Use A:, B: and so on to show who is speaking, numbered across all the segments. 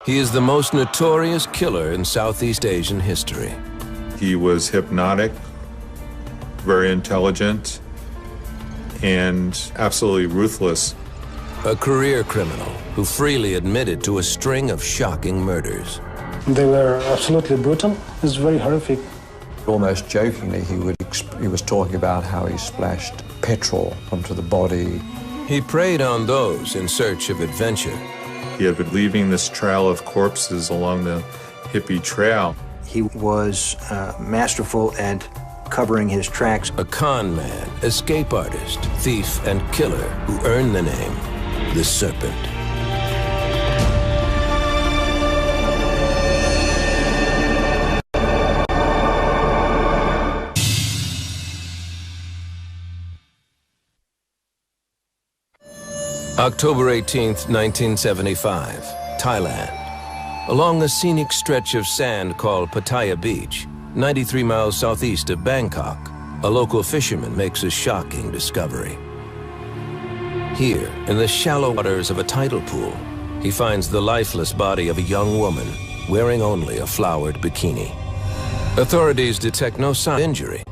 A: He is the most notorious killer in Southeast Asian history.
B: He was hypnotic, very intelligent, and absolutely ruthless.
A: A career criminal who freely admitted to a string of shocking murders.
C: They were absolutely brutal. It's very horrific.
D: Almost jokingly, he was talking about how he splashed petrol onto the body.
A: He preyed on those in search of adventure.
B: He had been leaving this trail of corpses along the hippie trail.
E: He was masterful at covering his tracks.
A: A con man, escape artist, thief, and killer who earned the name the Serpent. October 18th, 1975, Thailand. Along a scenic stretch of sand called Pattaya Beach, 93 miles southeast of Bangkok, a local fisherman makes a shocking discovery. Here, in the shallow waters of a tidal pool, he finds the lifeless body of a young woman wearing only a flowered bikini. Authorities detect no sign of injury.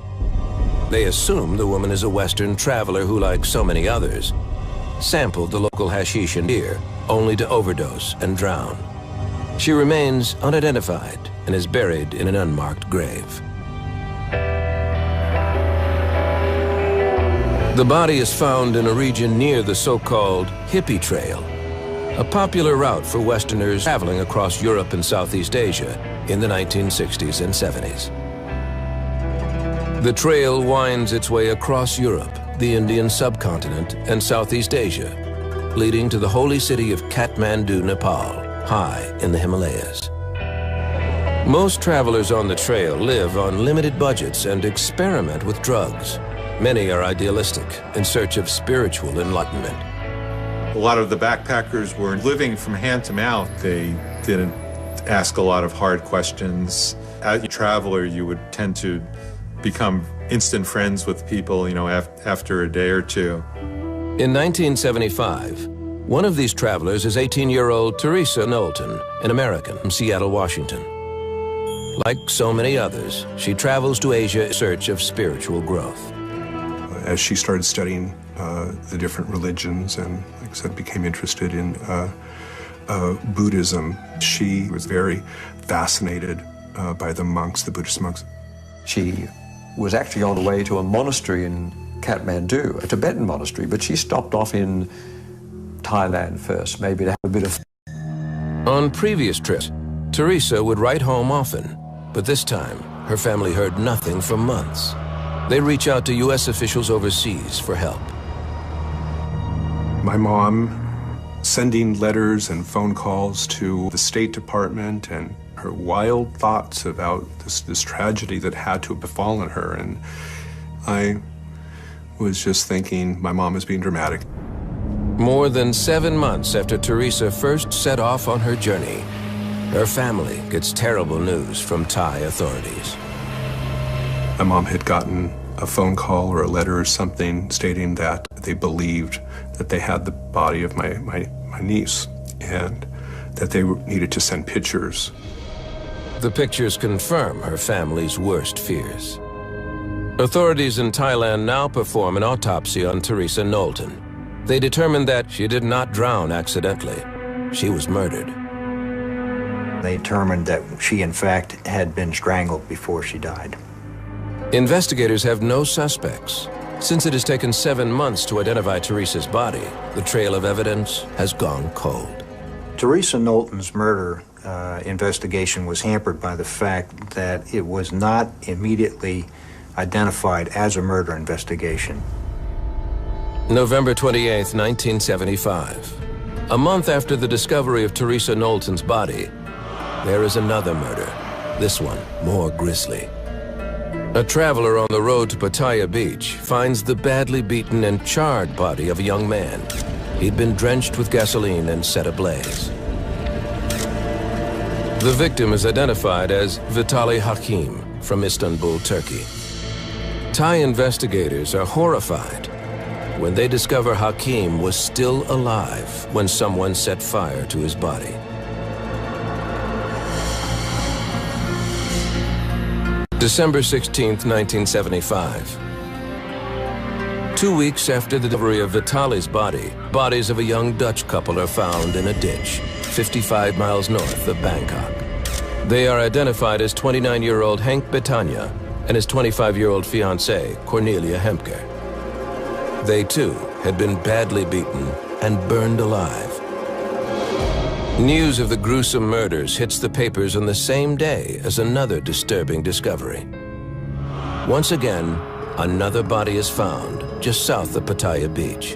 A: They assume the woman is a Western traveler who, like so many others, sampled the local hashish and beer, only to overdose and drown. She remains unidentified and is buried in an unmarked grave. The body is found in a region near the so-called Hippie Trail, a popular route for Westerners traveling across Europe and Southeast Asia in the 1960s and 70s. The trail winds its way across Europe, the Indian subcontinent, and Southeast Asia, leading to the holy city of Kathmandu, Nepal, high in the Himalayas. Most travelers on the trail live on limited budgets and experiment with drugs. Many are idealistic, in search of spiritual enlightenment.
B: A lot of the backpackers were living from hand to mouth. They didn't ask a lot of hard questions. As a traveler, you would tend to become instant friends with people, after a day or two.
A: In 1975, one of these travelers is 18-year-old Teresa Knowlton, an American from Seattle, Washington. Like so many others, she travels to Asia in search of spiritual growth.
F: As she started studying the different religions and, like I said, became interested in Buddhism, she was very fascinated by the monks, the Buddhist monks.
D: She was actually on the way to a monastery in Kathmandu, a Tibetan monastery, but she stopped off in Thailand first, maybe to have a bit of...
A: On previous trips, Teresa would write home often, but this time, her family heard nothing for months. They reach out to U.S. officials overseas for help.
F: My mom sending letters and phone calls to the State Department and her wild thoughts about this tragedy that had to have befallen her. And I was just thinking my mom was being dramatic.
A: More than 7 months after Teresa first set off on her journey, her family gets terrible news from Thai authorities.
F: My mom had gotten a phone call or a letter or something stating that they believed that they had the body of my niece and that they needed to send pictures.
A: The pictures confirm her family's worst fears. Authorities in Thailand now perform an autopsy on Teresa Knowlton. They determined that she did not drown accidentally. She was murdered.
E: They determined that she, in fact, had been strangled before she died.
A: Investigators have no suspects. Since it has taken 7 months to identify Teresa's body, the trail of evidence has gone cold.
E: Teresa Knowlton's murder investigation was hampered by the fact that it was not immediately identified as a murder investigation.
A: November 28, 1975. A month after the discovery of Teresa Knowlton's body, there is another murder, this one more grisly. A traveler on the road to Pattaya Beach finds the badly beaten and charred body of a young man. He'd been drenched with gasoline and set ablaze. The victim is identified as Vitaly Hakim from Istanbul, Turkey. Thai investigators are horrified when they discover Hakim was still alive when someone set fire to his body. December 16, 1975. 2 weeks after the delivery of Vitaly's body, bodies of a young Dutch couple are found in a ditch 55 miles north of Bangkok. They are identified as 29-year-old Henk Betania and his 25-year-old fiancée, Cornelia Hemke. They, too, had been badly beaten and burned alive. News of the gruesome murders hits the papers on the same day as another disturbing discovery. Once again, another body is found just south of Pattaya Beach.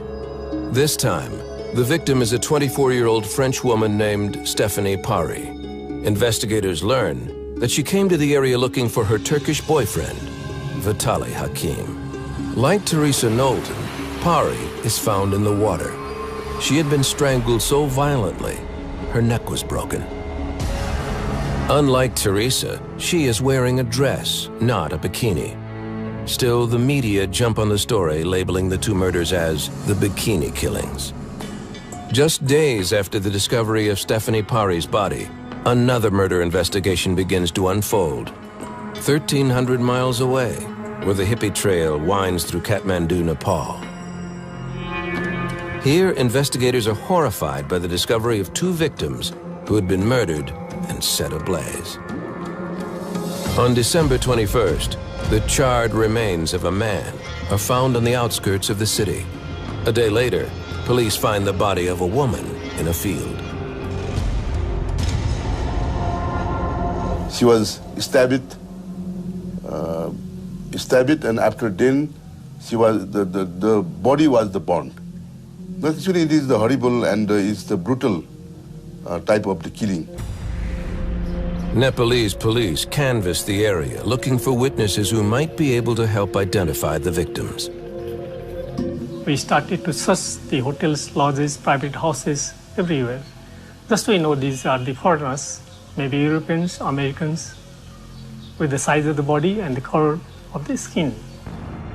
A: This time, the victim is a 24-year-old French woman named Stephanie Pari. Investigators learn that she came to the area looking for her Turkish boyfriend, Vitaly Hakim. Like Teresa Knowlton, Pari is found in the water. She had been strangled so violently, her neck was broken. Unlike Teresa, she is wearing a dress, not a bikini. Still, the media jump on the story, labeling the two murders as the bikini killings. Just days after the discovery of Stephanie Pari's body, another murder investigation begins to unfold. 1,300 miles away, where the hippie trail winds through Kathmandu, Nepal. Here, investigators are horrified by the discovery of two victims who had been murdered and set ablaze. On December 21st, the charred remains of a man are found on the outskirts of the city. A day later, police find the body of a woman in a field.
G: She was stabbed, and after then, she was the body was burned. But actually, it is the horrible and it's the brutal type of the killing.
A: Nepalese police canvass the area, looking for witnesses who might be able to help identify the victims.
C: We started to search the hotels, lodges, private houses, everywhere. Just we know these are the foreigners, maybe Europeans, Americans, with the size of the body and the color of the skin.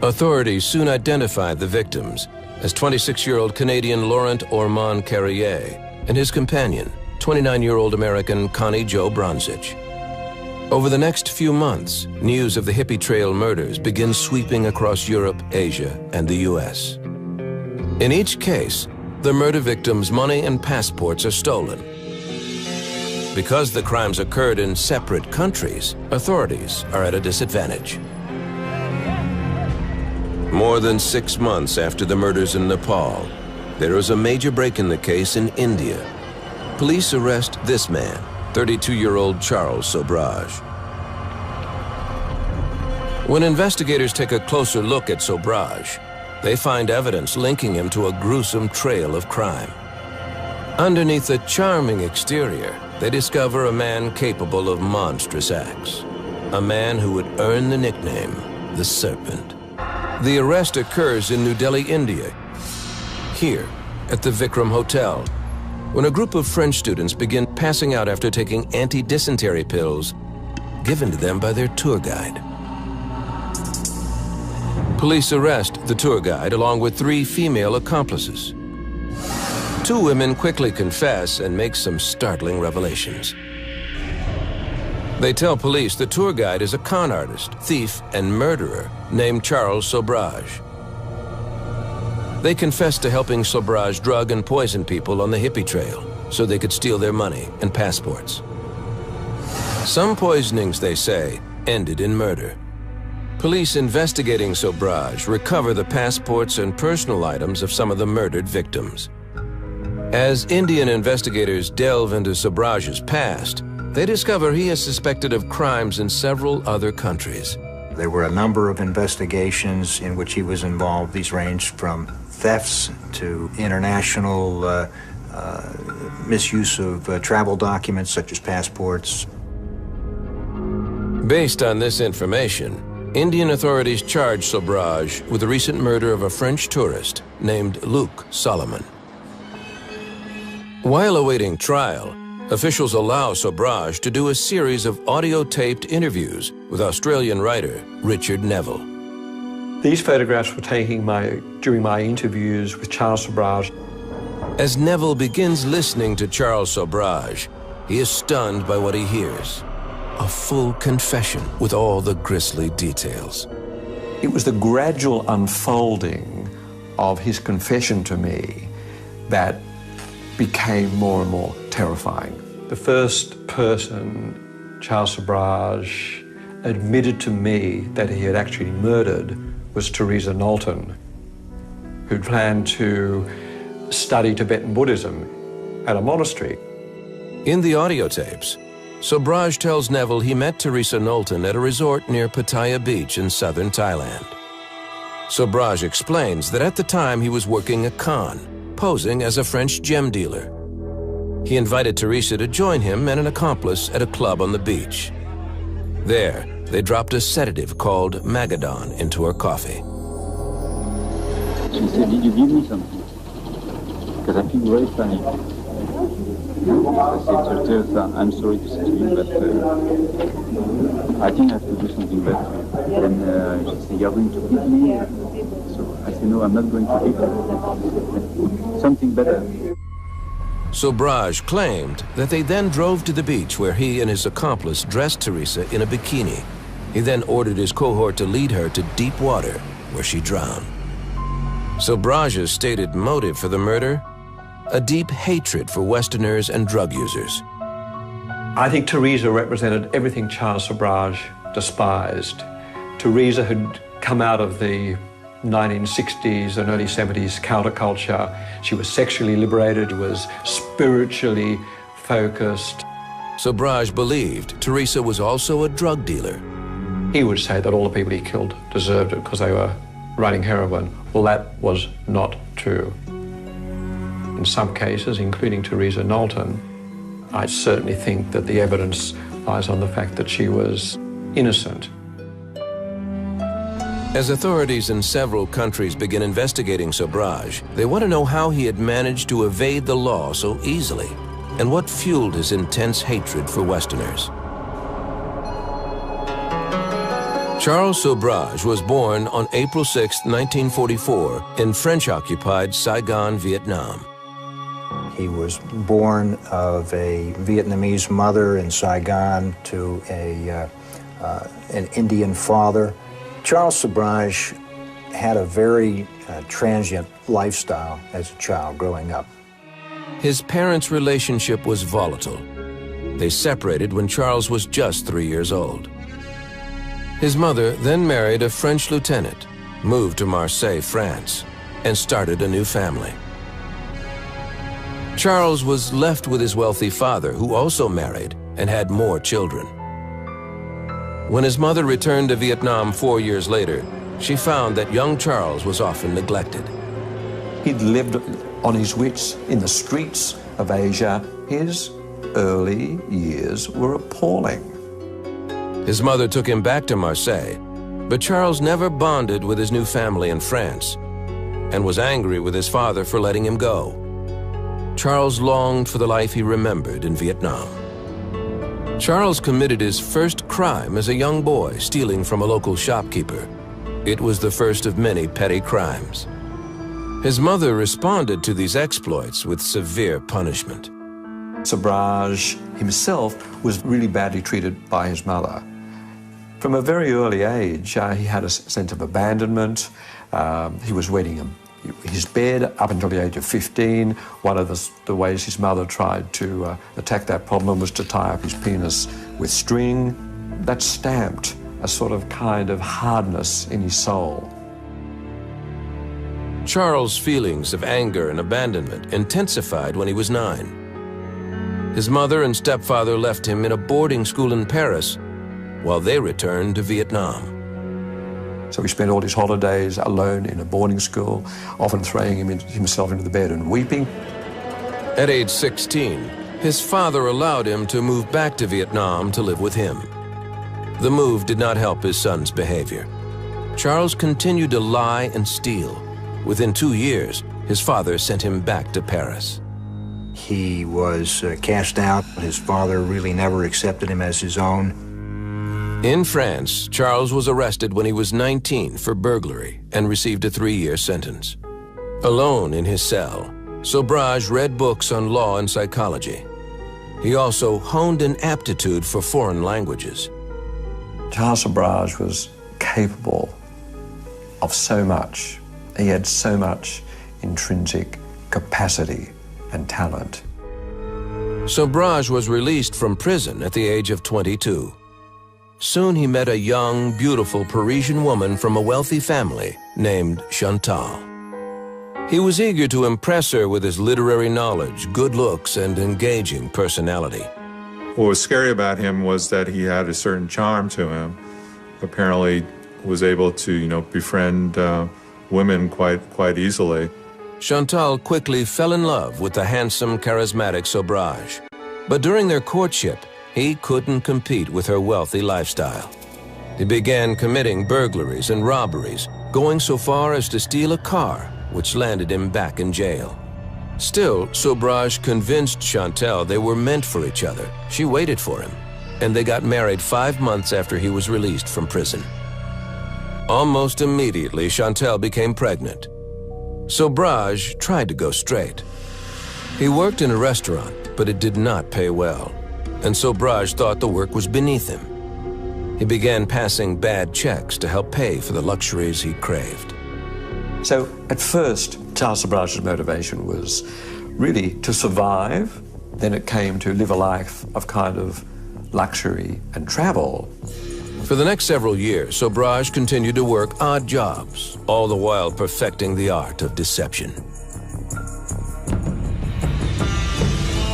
A: Authorities soon identified the victims as 26-year-old Canadian Laurent Ormond Carrier and his companion, 29-year-old American Connie Jo Bronzich. Over the next few months, news of the hippie trail murders begins sweeping across Europe, Asia, and the U.S. In each case, the murder victims' money and passports are stolen. Because the crimes occurred in separate countries, authorities are at a disadvantage. More than 6 months after the murders in Nepal, there is a major break in the case in India. Police arrest this man, 32-year-old Charles Sobrage. When investigators take a closer look at Sobrage, they find evidence linking him to a gruesome trail of crime. Underneath a charming exterior, they discover a man capable of monstrous acts. A man who would earn the nickname, the Serpent. The arrest occurs in New Delhi, India. Here, at the Vikram Hotel, when a group of French students begin passing out after taking anti-dysentery pills given to them by their tour guide. Police arrest the tour guide along with 3 female accomplices. 2 women quickly confess and make some startling revelations. They tell police the tour guide is a con artist, thief, and murderer named Charles Sobrage. They confess to helping Sobrage drug and poison people on the hippie trail so they could steal their money and passports. Some poisonings, they say, ended in murder. Police investigating Sobrage recover the passports and personal items of some of the murdered victims. As Indian investigators delve into Sobrage's past, they discover he is suspected of crimes in several other countries.
E: There were a number of investigations in which he was involved. These ranged from thefts to international misuse of travel documents such as passports.
A: Based on this information, Indian authorities charged Sobrage with the recent murder of a French tourist named Luc Solomon. While awaiting trial, officials allow Sobrage to do a series of audio-taped interviews with Australian writer Richard Neville.
D: These photographs were taken during my interviews with Charles Sobrage.
A: As Neville begins listening to Charles Sobrage, he is stunned by what he hears. a full confession with all the grisly details.
D: It was the gradual unfolding of his confession to me that became more and more terrifying. The first person, Charles Sobrage, admitted to me that he had actually murdered was Teresa Knowlton, who planned to study Tibetan Buddhism at a monastery.
A: In the audio tapes, Sobrage tells Neville he met Teresa Knowlton at a resort near Pattaya Beach in southern Thailand. Sobrage explains that at the time he was working a con, posing as a French gem dealer. He invited Teresa to join him and an accomplice at a club on the beach. There, they dropped a sedative called Magadon into her coffee.
H: She said, "Did you give me something? Because I feel very funny." I said, "Teresa, I'm sorry to say to you, but I think I have to do something better." Then she said, "You're going to hit me?" So I said, "No, I'm not going to hit you. Something better."
A: Sobrage claimed that they then drove to the beach where he and his accomplice dressed Teresa in a bikini. He then ordered his cohort to lead her to deep water, where she drowned. Sobrage's stated motive for the murder? A deep hatred for Westerners and drug users.
D: I think Teresa represented everything Charles Sobrage despised. Teresa had come out of the 1960s and early 70s counterculture. She was sexually liberated, was spiritually focused.
A: Sobrage believed Teresa was also a drug dealer.
D: He would say that all the people he killed deserved it because they were running heroin. Well, that was not true. In some cases, including Teresa Knowlton, I certainly think that the evidence lies on the fact that she was innocent.
A: As authorities in several countries begin investigating Sobrage, they want to know how he had managed to evade the law so easily and what fueled his intense hatred for Westerners. Charles Sobrage was born on April 6, 1944, in French-occupied Saigon, Vietnam.
E: He was born of a Vietnamese mother in Saigon to an Indian father. Charles Sobrage had a very transient lifestyle as a child growing up.
A: His parents' relationship was volatile. They separated when Charles was just 3 years old. His mother then married a French lieutenant, moved to Marseille, France, and started a new family. Charles was left with his wealthy father, who also married and had more children. When his mother returned to Vietnam 4 years later, she found that young Charles was often neglected.
D: He'd lived on his wits in the streets of Asia. His early years were appalling.
A: His mother took him back to Marseille, but Charles never bonded with his new family in France and was angry with his father for letting him go. Charles longed for the life he remembered in Vietnam. Charles committed his first crime as a young boy, stealing from a local shopkeeper. It was the first of many petty crimes. His mother responded to these exploits with severe punishment.
D: Sobrage himself was really badly treated by his mother. From a very early age, he had a sense of abandonment. He was wetting his bed up until the age of 15. One of the ways his mother tried to attack that problem was to tie up his penis with string. That stamped a sort of kind of hardness in his soul.
A: Charles' feelings of anger and abandonment intensified when he was 9. His mother and stepfather left him in a boarding school in Paris while they returned to Vietnam.
D: So he spent all his holidays alone in a boarding school, often throwing himself into the bed and weeping.
A: At age 16, his father allowed him to move back to Vietnam to live with him. The move did not help his son's behavior. Charles continued to lie and steal. Within 2 years, his father sent him back to Paris.
E: He was cast out. His father really never accepted him as his own.
A: In France, Charles was arrested when he was 19 for burglary and received a 3-year sentence. Alone in his cell, Sobrage read books on law and psychology. he also honed an aptitude for foreign languages.
D: Charles Sobrage was capable of so much. He had so much intrinsic capacity and talent.
A: Sobrage was released from prison at the age of 22. Soon he met a young, beautiful Parisian woman from a wealthy family named Chantal. He was eager to impress her with his literary knowledge, good looks, and engaging personality.
B: What was scary about him was that he had a certain charm to him. Apparently was able to, befriend women quite easily.
A: Chantal quickly fell in love with the handsome, charismatic Sobrage. But during their courtship, he couldn't compete with her wealthy lifestyle. He began committing burglaries and robberies, going so far as to steal a car, which landed him back in jail. Still, Sobrage convinced Chantal they were meant for each other. She waited for him, and they got married 5 months after he was released from prison. Almost immediately, Chantal became pregnant. Sobrage tried to go straight. He worked in a restaurant, but it did not pay well, and Sobrage thought the work was beneath him. He began passing bad checks to help pay for the luxuries he craved.
D: So at first, Charles Sobrage's motivation was really to survive. Then it came to live a life of kind of luxury and travel.
A: For the next several years, Sobrage continued to work odd jobs, all the while perfecting the art of deception.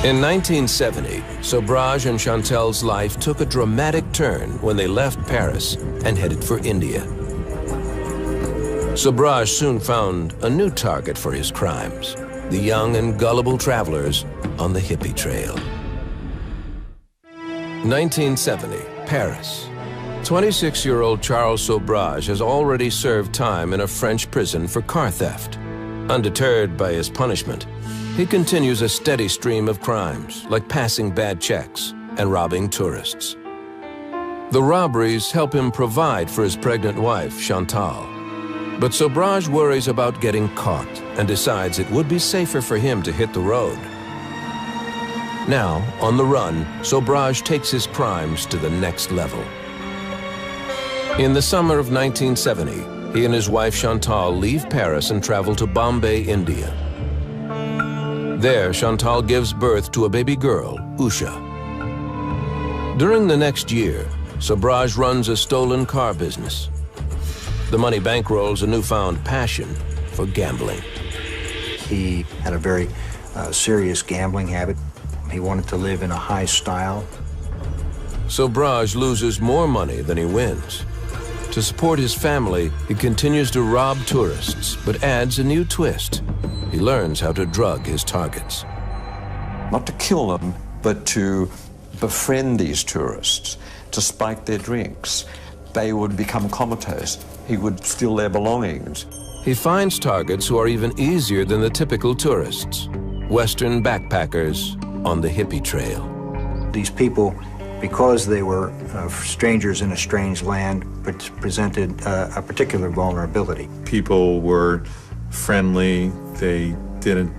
A: In 1970, Sobrage and Chantal's life took a dramatic turn when they left Paris and headed for India. Sobrage soon found a new target for his crimes, the young and gullible travelers on the hippie trail. 1970, Paris. 26-year-old Charles Sobrage has already served time in a French prison for car theft. Undeterred by his punishment, he continues a steady stream of crimes, like passing bad checks and robbing tourists. The robberies help him provide for his pregnant wife, Chantal. But Sobrage worries about getting caught and decides it would be safer for him to hit the road. Now, on the run, Sobrage takes his crimes to the next level. In the summer of 1970, he and his wife Chantal leave Paris and travel to Bombay, India. There, Chantal gives birth to a baby girl, Usha. During the next year, Sobrage runs a stolen car business. The money bankrolls a newfound passion for gambling.
E: He had a very serious gambling habit. He wanted to live in a high style.
A: Sobrage loses more money than he wins. To support his family, he continues to rob tourists, but adds a new twist. He learns how to drug his targets.
D: Not to kill them, but to befriend these tourists, to spike their drinks. They would become comatose. He would steal their belongings.
A: He finds targets who are even easier than the typical tourists, Western backpackers on the hippie trail.
E: These people, because they were strangers in a strange land, presented a particular vulnerability.
B: People were friendly. They didn't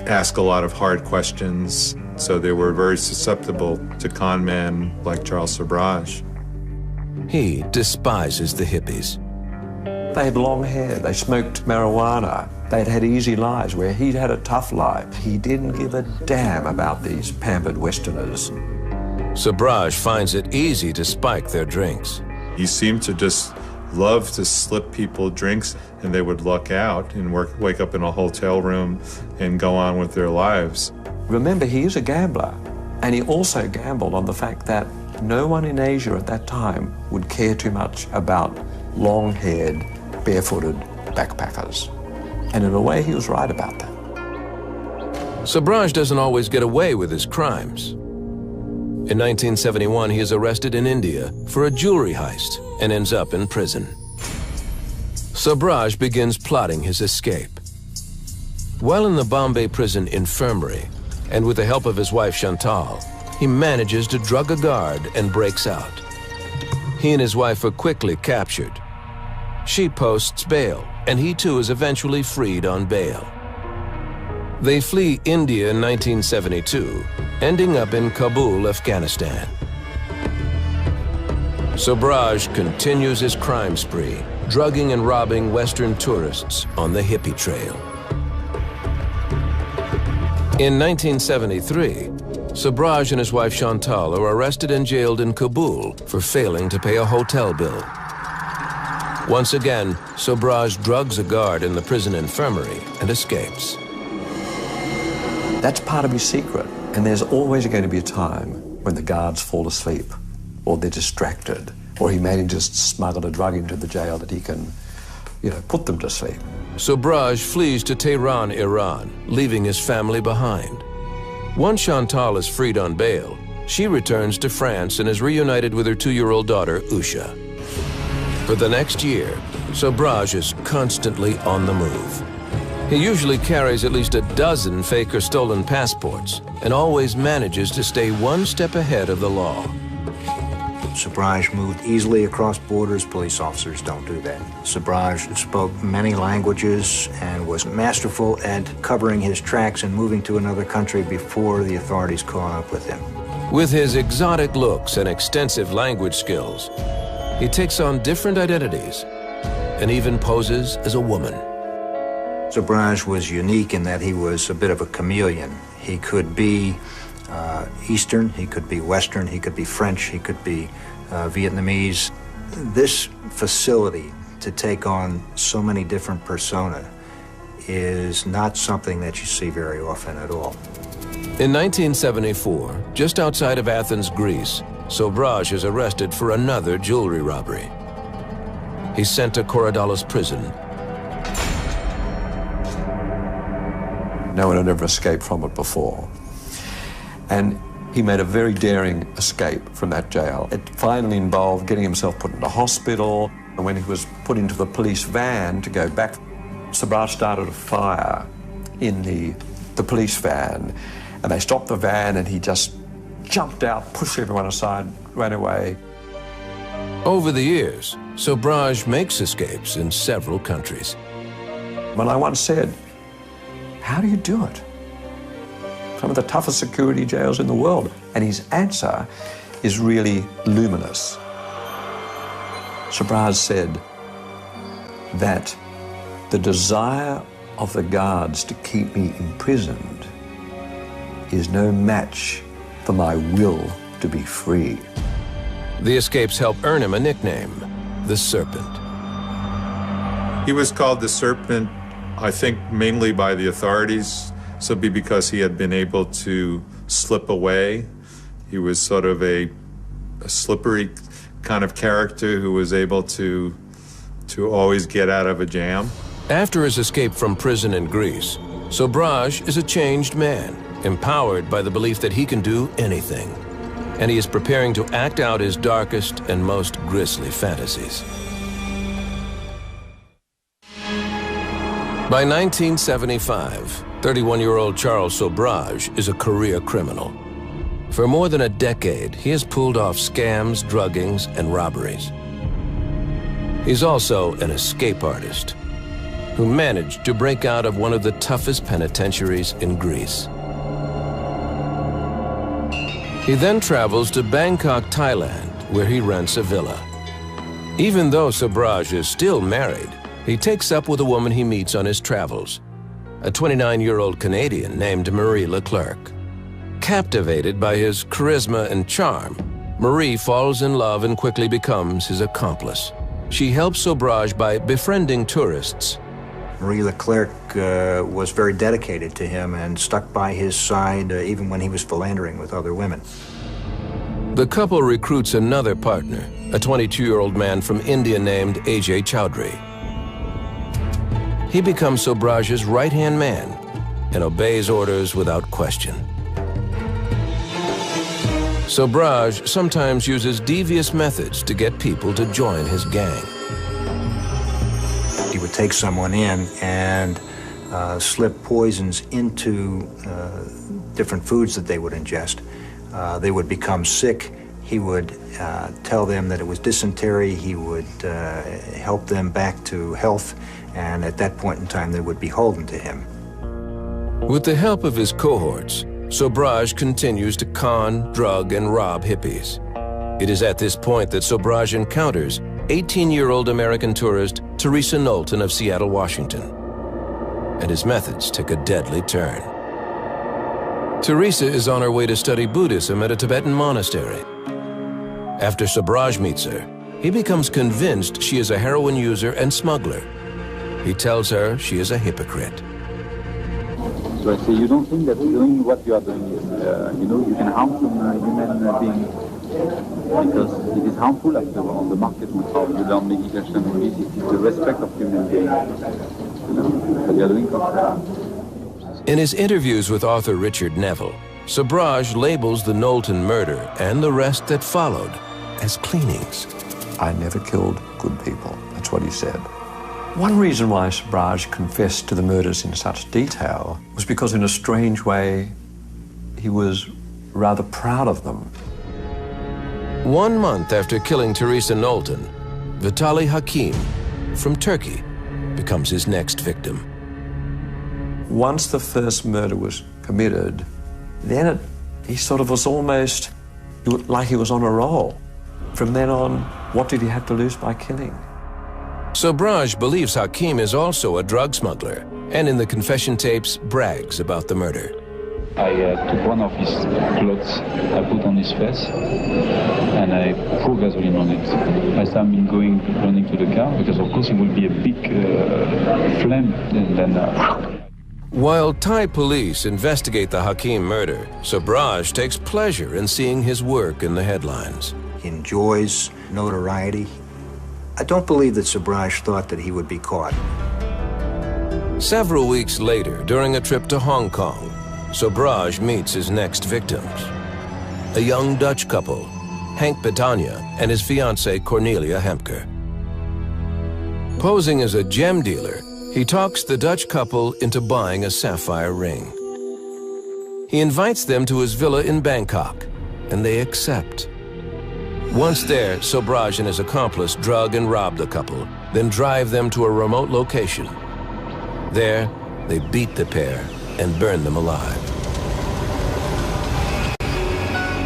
B: ask a lot of hard questions, so they were very susceptible to con men like Charles Sobrage.
A: He despises the hippies.
D: They had long hair, they smoked marijuana, they'd had easy lives where he'd had a tough life. He didn't give a damn about these pampered Westerners.
A: Sobrage finds it easy to spike their drinks.
B: He seemed to just love to slip people drinks, and they would luck out and wake up in a hotel room and go on with their lives.
D: Remember, he is a gambler, and he also gambled on the fact that no one in Asia at that time would care too much about long-haired, barefooted backpackers. And in a way, he was right about that.
A: Sobrage doesn't always get away with his crimes. In 1971, he is arrested in India for a jewelry heist and ends up in prison. Sobrage begins plotting his escape. While in the Bombay prison infirmary, and with the help of his wife Chantal, he manages to drug a guard and breaks out. He and his wife are quickly captured. She posts bail, and he too is eventually freed on bail. They flee India in 1972, ending up in Kabul, Afghanistan. Sobraj continues his crime spree, drugging and robbing Western tourists on the hippie trail. In 1973, Sobraj and his wife Chantal are arrested and jailed in Kabul for failing to pay a hotel bill. Once again, Sobraj drugs a guard in the prison infirmary and escapes.
D: That's part of his secret, and there's always going to be a time when the guards fall asleep, or they're distracted, or he may just smuggle a drug into the jail that he can, put them to sleep.
A: Sobraj flees to Tehran, Iran, leaving his family behind. Once Chantal is freed on bail, she returns to France and is reunited with her 2-year-old daughter, Usha. For the next year, Sobraj is constantly on the move. He usually carries at least a dozen fake or stolen passports and always manages to stay one step ahead of the law.
E: Sobraj moved easily across borders. Police officers don't do that. Sobraj spoke many languages and was masterful at covering his tracks and moving to another country before the authorities caught up with him.
A: With his exotic looks and extensive language skills, he takes on different identities and even poses as a woman.
E: Sobraj was unique in that he was a bit of a chameleon. He could be Eastern, he could be Western, he could be French, he could be Vietnamese. This facility to take on so many different persona is not something that you see very often at all.
A: In 1974, just outside of Athens, Greece, Sobraj is arrested for another jewelry robbery. He's sent to Korydallos prison.
D: No one had ever escaped from it before. And he made a very daring escape from that jail. It finally involved getting himself put into hospital. And when he was put into the police van to go back, Sobraj started a fire in the police van. And they stopped the van and he just jumped out, pushed everyone aside, ran away.
A: Over the years, Sobraj makes escapes in several countries.
D: When I once said, how do you do it? Some of the toughest security jails in the world. And his answer is really luminous. Sobraj said that the desire of the guards to keep me imprisoned is no match for my will to be free.
A: The escapes help earn him a nickname, the Serpent.
B: He was called the Serpent, I think, mainly by the authorities, simply because he had been able to slip away. He was sort of a slippery kind of character who was able to always get out of a jam.
A: After his escape from prison in Greece, Sobraj is a changed man, empowered by the belief that he can do anything. And he is preparing to act out his darkest and most grisly fantasies. By 1975, 31-year-old Charles Sobraj is a career criminal. For more than a decade, he has pulled off scams, druggings, and robberies. He's also an escape artist who managed to break out of one of the toughest penitentiaries in Greece. He then travels to Bangkok, Thailand, where he rents a villa. Even though Sobraj is still married, he takes up with a woman he meets on his travels, a 29-year-old Canadian named Marie Leclerc. Captivated by his charisma and charm, Marie falls in love and quickly becomes his accomplice. She helps Sobraj by befriending tourists.
E: Marie Leclerc was very dedicated to him and stuck by his side even when he was philandering with other women.
A: The couple recruits another partner, a 22-year-old man from India named AJ Chowdhury. He becomes Sobraj's right-hand man and obeys orders without question. Sobraj sometimes uses devious methods to get people to join his gang.
E: He would take someone in and slip poisons into different foods that they would ingest. They would become sick. He would tell them that it was dysentery. He would help them back to health, and at that point in time, they would be beholden to him.
A: With the help of his cohorts, Sobraj continues to con, drug, and rob hippies. It is at this point that Sobraj encounters 18-year-old American tourist Teresa Knowlton of Seattle, Washington. And his methods take a deadly turn. Teresa is on her way to study Buddhism at a Tibetan monastery. After Sobraj meets her, he becomes convinced she is a heroin user and smuggler. He tells her she is a hypocrite.
H: So I say, you don't think that doing what you are doing is, you can harm some human being? Because it is harmful after on the market with how you learn meditation and this. It is the respect of human beings. What you are doing for.
A: In his interviews with author Richard Neville, Sobraj labels the Knowlton murder and the rest that followed as cleanings.
D: I never killed good people. That's what he said. One reason why Sobraj confessed to the murders in such detail was because in a strange way, he was rather proud of them.
A: 1 month after killing Teresa Knowlton, Vitaly Hakim from Turkey becomes his next victim.
D: Once the first murder was committed, then he sort of was almost like he was on a roll. From then on, what did he have to lose by killing?
A: Sobraj believes Hakim is also a drug smuggler, and in the confession tapes brags about the murder.
H: I took one of his clothes, I put on his face, and I pour gasoline on it. I started running to the car, because of course it will be a big flame, and then...
A: While Thai police investigate the Hakim murder, Sobraj takes pleasure in seeing his work in the headlines.
E: He enjoys notoriety. I don't believe that Sobraj thought that he would be caught.
A: Several weeks later, during a trip to Hong Kong, Sobraj meets his next victims. A young Dutch couple, Henk Betania and his fiancée Cornelia Hemker. Posing as a gem dealer, he talks the Dutch couple into buying a sapphire ring. He invites them to his villa in Bangkok, and they accept. Once there, Sobraj and his accomplice drug and rob the couple, then drive them to a remote location. There, they beat the pair and burn them alive.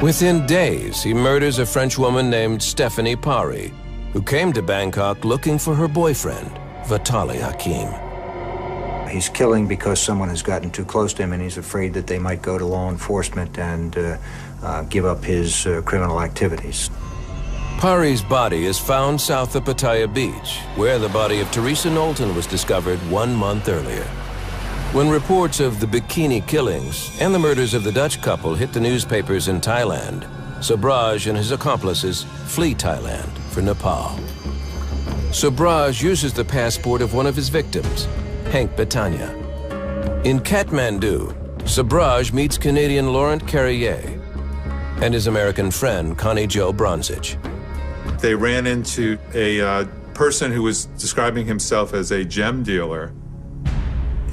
A: Within days, he murders a French woman named Stephanie Pari, who came to Bangkok looking for her boyfriend, Vitaly Hakim.
E: He's killing because someone has gotten too close to him and he's afraid that they might go to law enforcement and give up his criminal activities.
A: Pari's body is found south of Pattaya Beach, where the body of Teresa Knowlton was discovered 1 month earlier. When reports of the bikini killings and the murders of the Dutch couple hit the newspapers in Thailand, Sobraj and his accomplices flee Thailand for Nepal. Sobraj uses the passport of one of his victims, Henk Betania. In Kathmandu, Sobraj meets Canadian Laurent Carrier and his American friend, Connie Jo Bronzich.
B: They ran into a person who was describing himself as a gem dealer.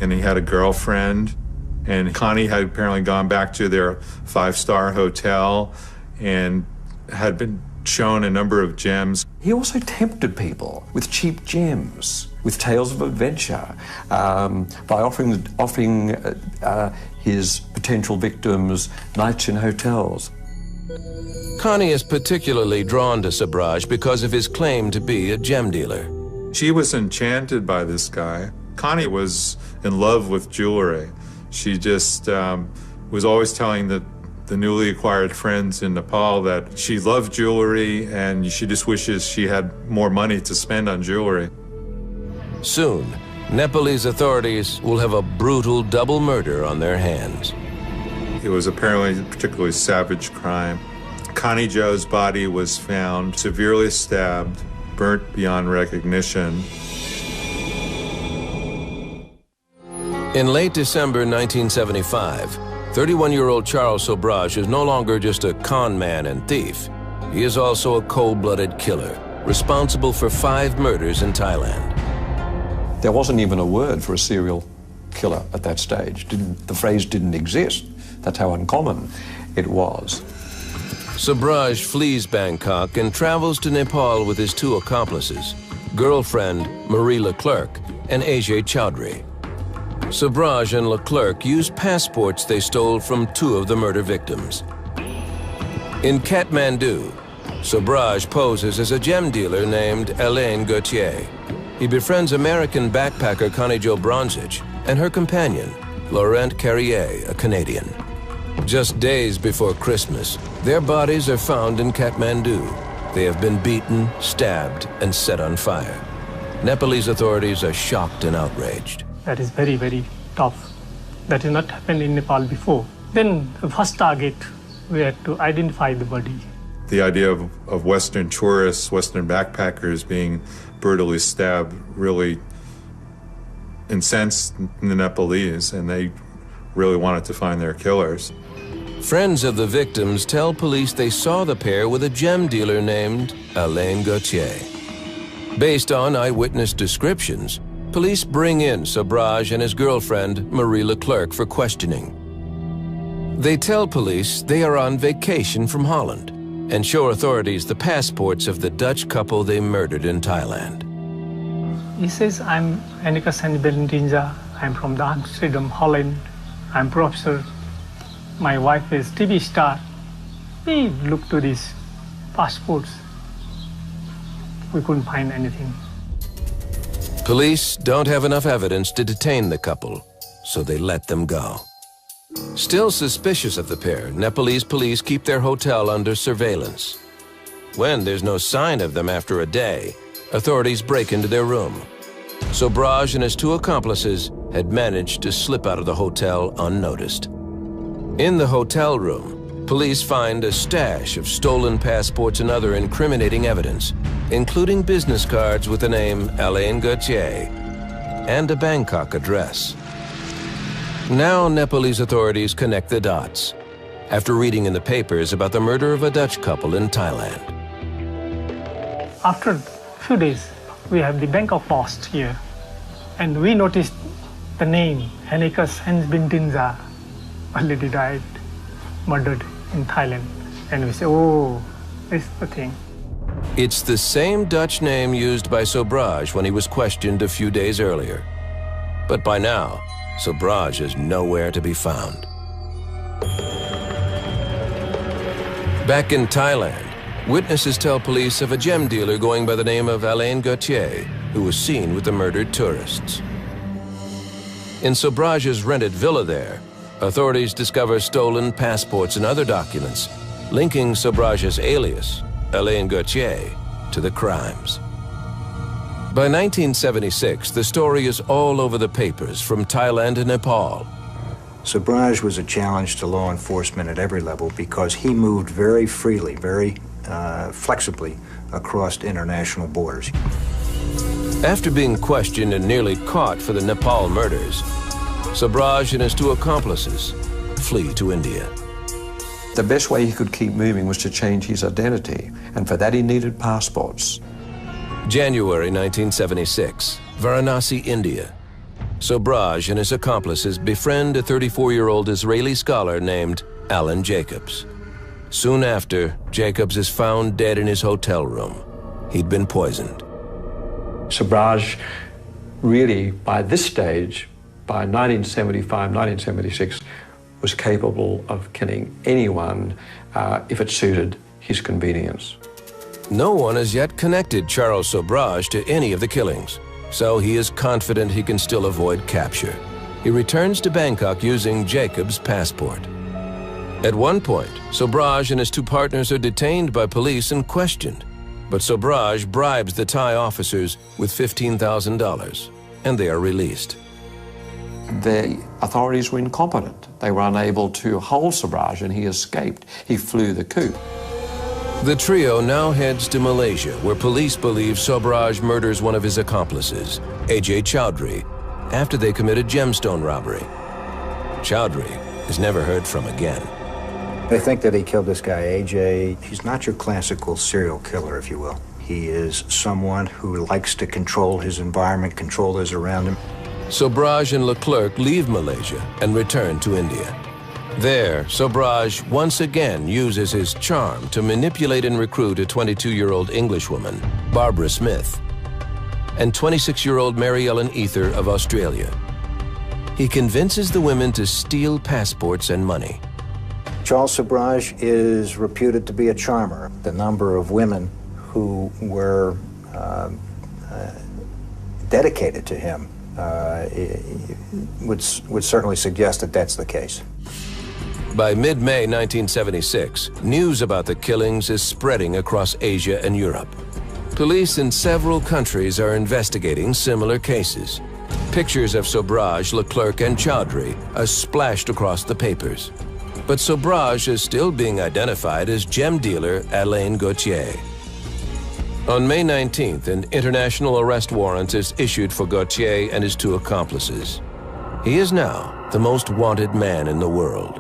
B: And he had a girlfriend, and Connie had apparently gone back to their 5-star hotel and had been shown a number of gems.
D: He also tempted people with cheap gems, with tales of adventure, by offering his potential victims nights in hotels.
A: Connie is particularly drawn to Sobraj because of his claim to be a gem dealer.
B: She was enchanted by this guy. Connie was in love with jewelry. She just was always telling the newly acquired friends in Nepal that she loved jewelry and she just wishes she had more money to spend on jewelry.
A: Soon, Nepalese authorities will have a brutal double murder on their hands.
B: It was apparently a particularly savage crime. Connie Jo's body was found severely stabbed, burnt beyond recognition.
A: In late December 1975, 31-year-old Charles Sobraj is no longer just a con man and thief. He is also a cold-blooded killer, responsible for 5 murders in Thailand.
D: There wasn't even a word for a serial killer at that stage. The phrase didn't exist. That's how uncommon it was.
A: Sobraj flees Bangkok and travels to Nepal with his 2 accomplices, girlfriend Marie Leclerc and Ajay Chaudhry. Sobrage and Leclerc used passports they stole from 2 of the murder victims. In Kathmandu, Sobrage poses as a gem dealer named Alain Gauthier. He befriends American backpacker Connie Jo Bronzich and her companion, Laurent Carrier, a Canadian. Just days before Christmas, their bodies are found in Kathmandu. They have been beaten, stabbed, and set on fire. Nepalese authorities are shocked and outraged.
C: That is very, very tough. That has not happened in Nepal before. Then the first target, we had to identify the body.
B: The idea of Western tourists, Western backpackers being brutally stabbed really incensed the Nepalese, and they really wanted to find their killers.
A: Friends of the victims tell police they saw the pair with a gem dealer named Alain Gauthier. Based on eyewitness descriptions, police bring in Sobrage and his girlfriend, Marie Leclerc, for questioning. They tell police they are on vacation from Holland and show authorities the passports of the Dutch couple they murdered in Thailand.
C: He says, I'm Annika Sanibelindinja. I'm from the Amsterdam, Holland. I'm professor. My wife is TV star. We looked to these passports. We couldn't find anything.
A: Police don't have enough evidence to detain the couple, so they let them go. Still suspicious of the pair, Nepalese police keep their hotel under surveillance. When there's no sign of them after a day, authorities break into their room. Sobrage and his 2 accomplices had managed to slip out of the hotel unnoticed. In the hotel room, police find a stash of stolen passports and other incriminating evidence, including business cards with the name Alain Gauthier and a Bangkok address. Now Nepalese authorities connect the dots after reading in the papers about the murder of a Dutch couple in Thailand.
C: After a few days, we have the Bangkok Post here, and we noticed the name Annika Sanibelindinja already died, murdered in Thailand. And we say, oh, this is the thing.
A: It's the same Dutch name used by Sobrage when he was questioned a few days earlier. But by now, Sobrage is nowhere to be found. Back in Thailand, witnesses tell police of a gem dealer going by the name of Alain Gauthier, who was seen with the murdered tourists. In Sobrage's rented villa there, authorities discover stolen passports and other documents, linking Sobrage's alias, Alain Gauthier, to the crimes. By 1976, the story is all over the papers from Thailand to Nepal.
E: Sobrage was a challenge to law enforcement at every level because he moved very freely, very flexibly across international borders.
A: After being questioned and nearly caught for the Nepal murders, Sobrage and his 2 accomplices flee to India.
D: The best way he could keep moving was to change his identity, and for that he needed passports.
A: January 1976, Varanasi, India. Sobrage and his accomplices befriend a 34-year-old Israeli scholar named Alan Jacobs. Soon after, Jacobs is found dead in his hotel room. He'd been poisoned.
D: Sobrage really, by this stage, by 1975, 1976, was capable of killing anyone if it suited his convenience.
A: No one has yet connected Charles Sobrage to any of the killings, so he is confident he can still avoid capture. He returns to Bangkok using Jacob's passport. At one point, Sobrage and his 2 partners are detained by police and questioned, but Sobrage bribes the Thai officers with $15,000, and they are released.
D: The authorities were incompetent. They were unable to hold Sobrage, and he escaped. He flew the coop.
A: The trio now heads to Malaysia, where police believe Sobrage murders one of his accomplices, A.J. Chowdhury, after they commit a gemstone robbery. Chowdhury is never heard from again.
E: They think that he killed this guy, A.J. He's not your classical serial killer, if you will. He is someone who likes to control his environment, control those around him.
A: Sobrage and Leclerc leave Malaysia and return to India. There, Sobrage once again uses his charm to manipulate and recruit a 22-year-old Englishwoman, Barbara Smith, and 26-year-old Mary Ellen Ether of Australia. He convinces the women to steal passports and money.
E: Charles Sobrage is reputed to be a charmer. The number of women who were dedicated to him would certainly suggest that that's the case.
A: By mid-May 1976, news about the killings is spreading across Asia and Europe. Police in several countries are investigating similar cases. Pictures of Sobrage, Leclerc, and Chaudhry are splashed across the papers. But Sobrage is still being identified as gem dealer Alain Gauthier. On May 19th, an international arrest warrant is issued for Gauthier and his two accomplices. He is now the most wanted man in the world.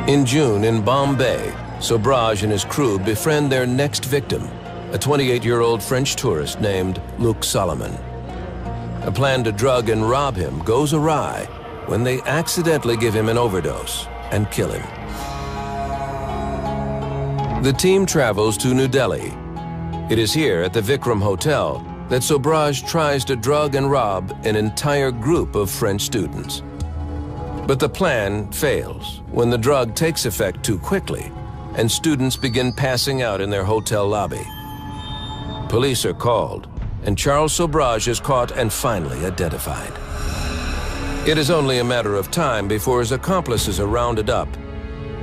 A: In June, in Bombay, Sobrage and his crew befriend their next victim, a 28-year-old French tourist named Luc Solomon. A plan to drug and rob him goes awry when they accidentally give him an overdose and kill him. The team travels to New Delhi. It is here at the Vikram Hotel that Sobrage tries to drug and rob an entire group of French students. But the plan fails when the drug takes effect too quickly and students begin passing out in their hotel lobby. Police are called, and Charles Sobrage is caught and finally identified. It is only a matter of time before his accomplices are rounded up,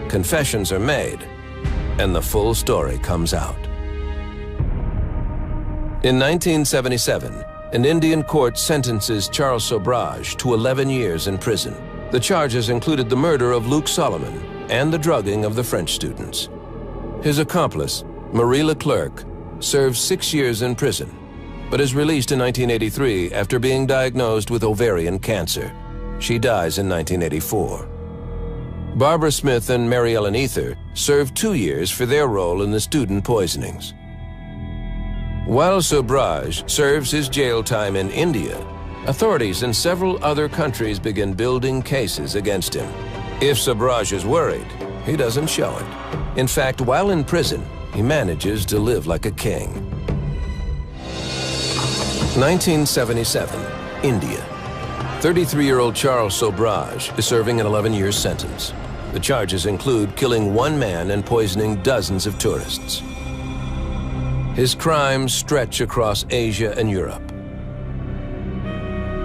A: confessions are made, and the full story comes out. In 1977, an Indian court sentences Charles Sobrage to 11 years in prison. The charges included the murder of Luc Solomon and the drugging of the French students. His accomplice, Marie Leclerc, served 6 years in prison, but is released in 1983 after being diagnosed with ovarian cancer. She dies in 1984. Barbara Smith and Mary Ellen Ether served 2 years for their role in the student poisonings. While Sobrage serves his jail time in India, authorities in several other countries begin building cases against him. If Sobrage is worried, he doesn't show it. In fact, while in prison, he manages to live like a king. 1977, India. 33-year-old Charles Sobrage is serving an 11-year sentence. The charges include killing one man and poisoning dozens of tourists. His crimes stretch across Asia and Europe.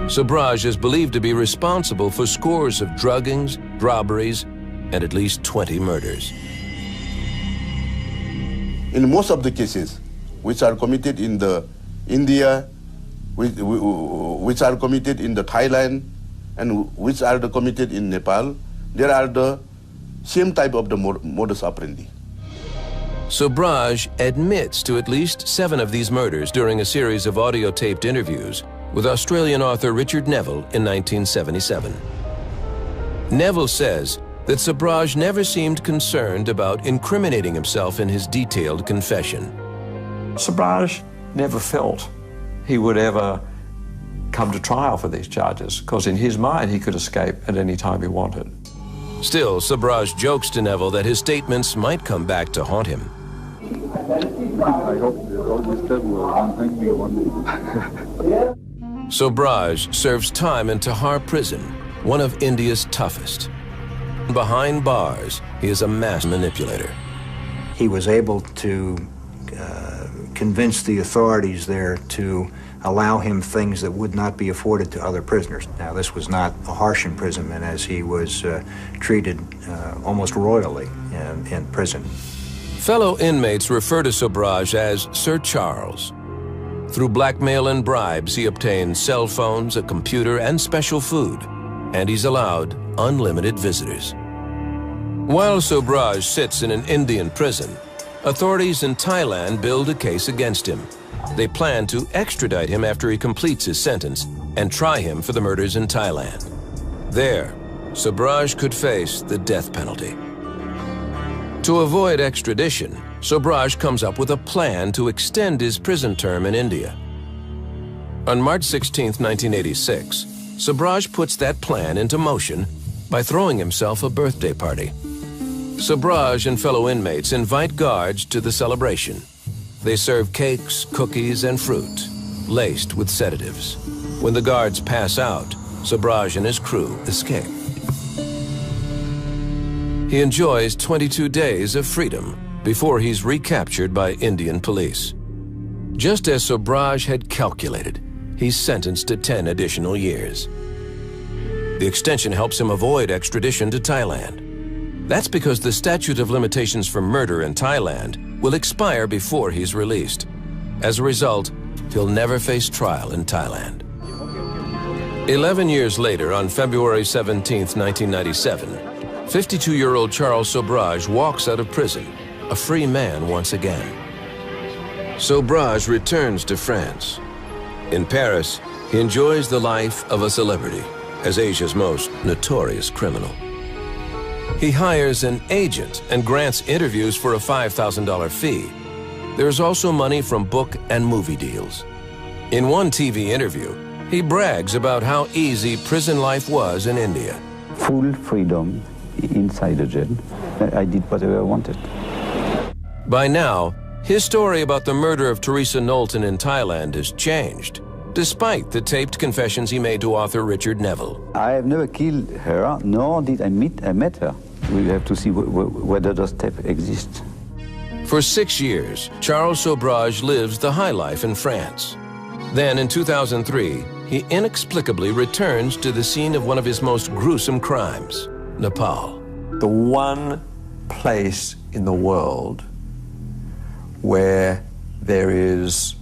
A: Sobrage is believed to be responsible for scores of druggings, robberies, and at least 20 murders.
G: In most of the cases which are committed in the India, which are committed in the Thailand, and which are committed in Nepal, there are the same type of the modus operandi.
A: Sobrage admits to at least 7 of these murders during a series of audio-taped interviews with Australian author Richard Neville in 1977. Neville says that Sobrage never seemed concerned about incriminating himself in his detailed confession.
D: Sobrage never felt he would ever come to trial for these charges, because in his mind he could escape at any time he wanted.
A: Still, Sobrage jokes to Neville that his statements might come back to haunt him.
H: I hope that all this stuff will hang me one day.
A: Sobrage serves time in Tihar prison, one of India's toughest. Behind bars, he is a mass manipulator.
E: He was able to convince the authorities there to allow him things that would not be afforded to other prisoners. Now, this was not a harsh imprisonment, as he was treated almost royally in prison.
A: Fellow inmates refer to Sobrage as Sir Charles. Through blackmail and bribes, he obtains cell phones, a computer, and special food, and he's allowed unlimited visitors. While Sobrage sits in an Indian prison, authorities in Thailand build a case against him. They plan to extradite him after he completes his sentence and try him for the murders in Thailand. There, Sobrage could face the death penalty. To avoid extradition, Sobrage comes up with a plan to extend his prison term in India. On March 16, 1986, Sobrage puts that plan into motion by throwing himself a birthday party. Sobrage and fellow inmates invite guards to the celebration. They serve cakes, cookies, and fruit, laced with sedatives. When the guards pass out, Subraj and his crew escape. He enjoys 22 days of freedom before he's recaptured by Indian police. Just as Subraj had calculated, he's sentenced to 10 additional years. The extension helps him avoid extradition to Thailand. That's because the statute of limitations for murder in Thailand will expire before he's released. As a result, he'll never face trial in Thailand. 11 years later, on February 17, 1997, 52-year-old Charles Subraj walks out of prison, a free man once again. Subraj returns to France. In Paris, he enjoys the life of a celebrity as Asia's most notorious criminal. He hires an agent and grants interviews for a $5,000 fee. There's also money from book and movie deals. In one TV interview, he brags about how easy prison life was in India.
H: Full freedom inside the jail. I did whatever I wanted.
A: By now, his story about the murder of Teresa Knowlton in Thailand has changed, despite the taped confessions he made to author Richard Neville.
H: I have never killed her, nor did I met her. We have to see whether those tapes exist.
A: For 6 years, Charles Subraj lives the high life in France. Then, in 2003, he inexplicably returns to the scene of one of his most gruesome crimes, Nepal.
D: The one place in the world where there is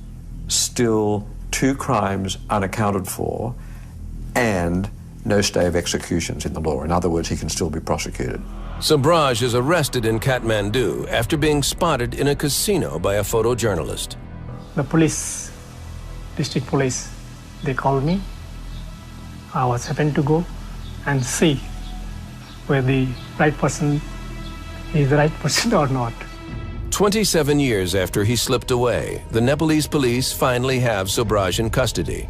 D: still 2 crimes unaccounted for and no stay of executions in the law. In other words, he can still be prosecuted.
A: Subraj is arrested in Kathmandu after being spotted in a casino by a photojournalist.
C: The police, district police, they called me. I was happened to go and see whether the right person is the right person or not.
A: 27 years after he slipped away, the Nepalese police finally have Subraj in custody.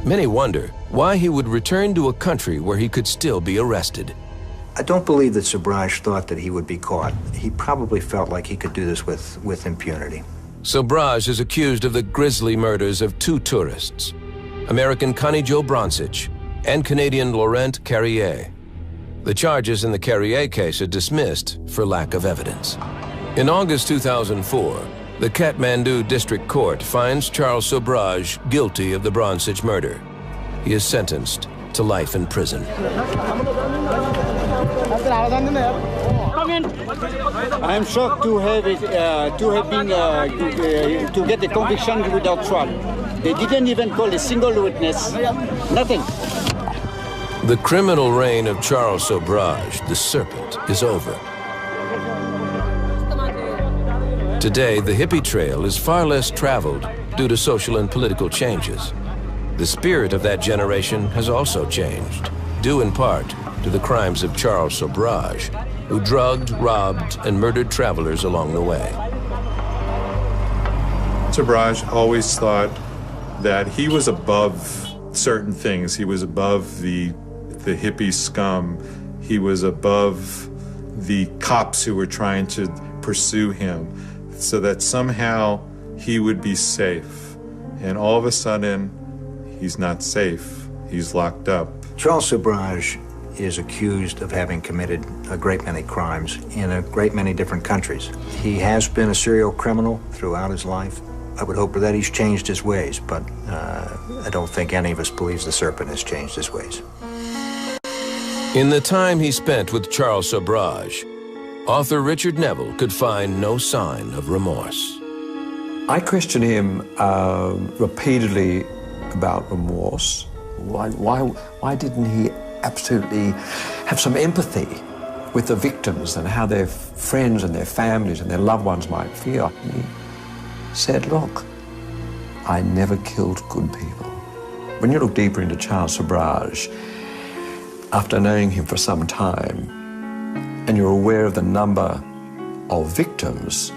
A: Many wonder why he would return to a country where he could still be arrested.
E: I don't believe that Subraj thought that he would be caught. He probably felt like he could do this with impunity.
A: Subraj is accused of the grisly murders of 2 tourists, American Connie Jo Bronsich and Canadian Laurent Carrier. The charges in the Carrier case are dismissed for lack of evidence. In August 2004, the Kathmandu District Court finds Charles Subraj guilty of the Bronsich murder. He is sentenced to life in prison.
I: I am shocked to have get a conviction without trial. They didn't even call a single witness. Nothing.
A: The criminal reign of Charles Subraj, the Serpent, is over. Today, the hippie trail is far less traveled due to social and political changes. The spirit of that generation has also changed, due in part to the crimes of Charles Subraj, who drugged, robbed, and murdered travelers along the way.
B: Subraj always thought that he was above certain things. He was above the hippie scum. He was above the cops who were trying to pursue him, so that somehow he would be safe. And all of a sudden, he's not safe. He's locked up.
E: Charles Subraj is accused of having committed a great many crimes in a great many different countries. He has been a serial criminal throughout his life. I would hope that he's changed his ways, but I don't think any of us believes the Serpent has changed his ways.
A: In the time he spent with Charles Subraj, author Richard Neville could find no sign of remorse.
D: I question him repeatedly about remorse. Why didn't he absolutely have some empathy with the victims and how their friends and their families and their loved ones might feel? He said, look, I never killed good people. When you look deeper into Charles Subraj, after knowing him for some time, and you're aware of the number of victims,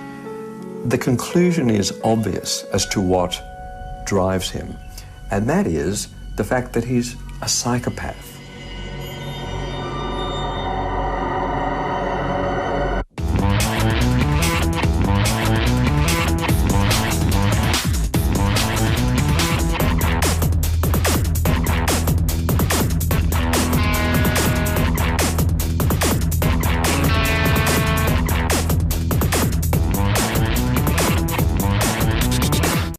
D: the conclusion is obvious as to what drives him, and that is the fact that he's a psychopath.